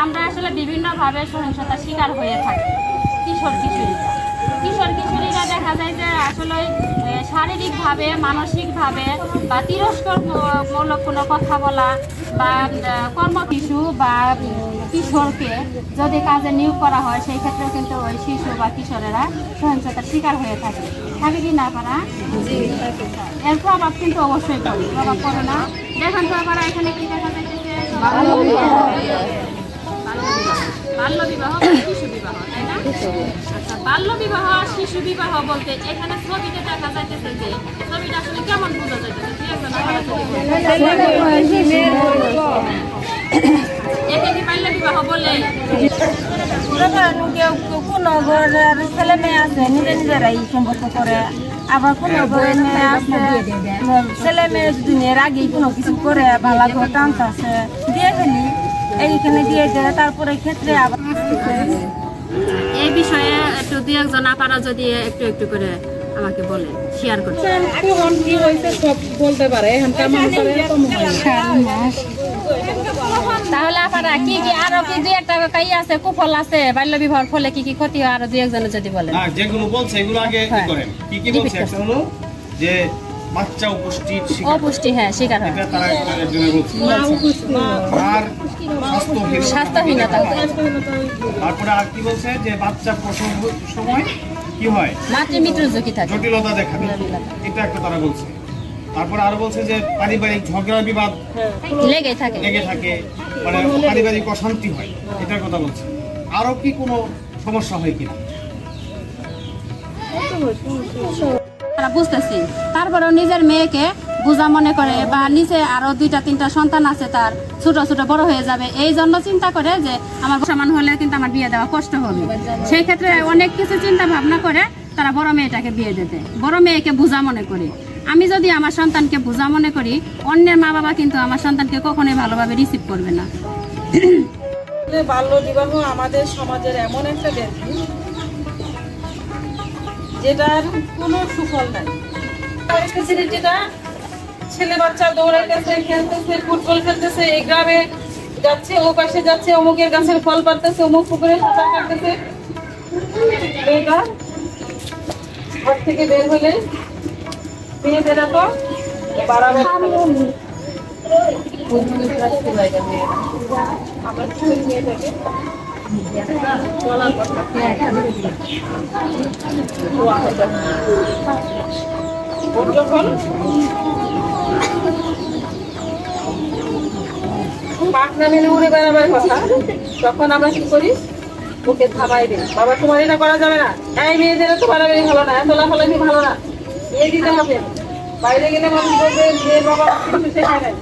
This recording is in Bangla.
আমরা আসলে বিভিন্নভাবে সহিংসতার শিকার হয়ে থাকি। কিশোর কিশোরীরা দেখা যায় যে আসলে শারীরিকভাবে, মানসিকভাবে বা তিরস্কারমূলক কোনো কথা বলা বা কর্মশিশু বা কিশোরকে যদি কাজে নিয়োগ করা হয়, সেই ক্ষেত্রেও কিন্তু ওই শিশু বা কিশোরেরা সহিংসতার শিকার হয়ে থাকে কি না পারা? এর প্রভাব কিন্তু অবশ্যই পড়ে, প্রভাব পড়ে না। দেখেন তো আবার এখানে কি দেখা যাইতেছে, বাল্য বিবাহ, শিশু বিবাহ, তাই না? আচ্ছা, বাল্য বিবাহ, শিশু বিবাহ বলতে এখানে ছবিতে দেখা যাইতেছে যে ছবিটা আসলে কেমন বোঝা যাইতেছে? একে কি বাল্য বিবাহ বলে? কোনো ঘরের ছেলে মেয়ে আছে নিজেরাই সম্পর্ক করে, আবার কোনো ঘরের মেয়ে আছে ছেলে মেয়ে দুদিনের আগেই কোনো কিছু করে ভালো ঘর টানতেছে দিয়ে ফেলি, এইখানে দিয়ে দেয়। তারপরে ক্ষেত্রে আবার এই বিষয়ে একটু দুই একজন আপনারা যদি একটু একটু করে আমাকে বলেন, শেয়ার করতে। কি হয়েছে সব বলতে পারে। তাহলে আপনারা কি কি আরো কি দুই একটা কাই আছে, কুফল আছে বাল্য বিবাহের ফলে কি কি ক্ষতি হয়, আরো দুই একজনে যদি বলেন। যেগুলো বলছে এগুলো আগে করেন। কি কি বলছে? একটা হলো যে বাচ্চা অপুষ্টি, হ্যাঁ, শিকার হয়। এটা তারা একজনে বলছে। আর স্বাস্থ্যহীনতা হয়। তারপরে আর কি বলছে যে বাচ্চা প্রসব সময় কি হয়, মাতৃমৃত্যুর ঝুঁকি থাকে, জটিলতা দেখা দেয়, এটা একটা তারা বলছে। তারপরে আরো বলছে যে পারিবারিক ঝগড়া বিবাদ লেগে থাকে, মানে পারিবারিক অশান্তি হয়, এটার কথা বলছে। আরো কি কোনো সমস্যা হয় কিনা তারা বুঝতেছি। তারপরেও নিজের মেয়েকে বোঝা মনে করে বা নিচে আরো দুইটা তিনটা সন্তান আছে, তার ছোট ছোট বড় হয়ে যাবে, এই জন্য চিন্তা করে যে আমার সমান হলে কিন্তু আমার বিয়ে দেওয়া কষ্ট হবে। সেই ক্ষেত্রে অনেক কিছু চিন্তা ভাবনা করে তারা বড় মেয়েটাকে বিয়ে দিতে, বড় মেয়েকে বোঝা মনে করে। আমি যদি আমার সন্তানকে বোঝা মনে করি, অন্যের মা বাবা কিন্তু আমার সন্তানকে কখনোই ভালোভাবে রিসিভ করবে না। বাল্য বিবাহ আমাদের সমাজের এমন একটা ব্যাধি যেটার কোনো সুফল নাই। যেটা ছেলে বাচ্চা দৌড়াইতেছে, খেলতেছে, ফুটবল খেলতেছে, এই গ্রামে যাচ্ছে, ও পাশে যাচ্ছে, অমুকের গাছের ফল পাড়তেছে, অমুক পুকুরে সাঁতার কাটতেছে। মেয়েটা ঘর থেকে বের হলে মেয়েদের তো বাড়াবে। যখন পাখনা মেলে উড়ে বেড়াবার কথা, তখন আমরা কি করি? ওকে থামাই দিই, বাবা তোমার এটা করা যাবে না, এই মেয়েদের তো বাড়াবাড়ি ভালো না, এত লাফালাফি ভালো না, বিয়ে দিতে হবে। বাইরে গেলে মানুষ বলবে যে বাবা কিছু শেখায় নাই।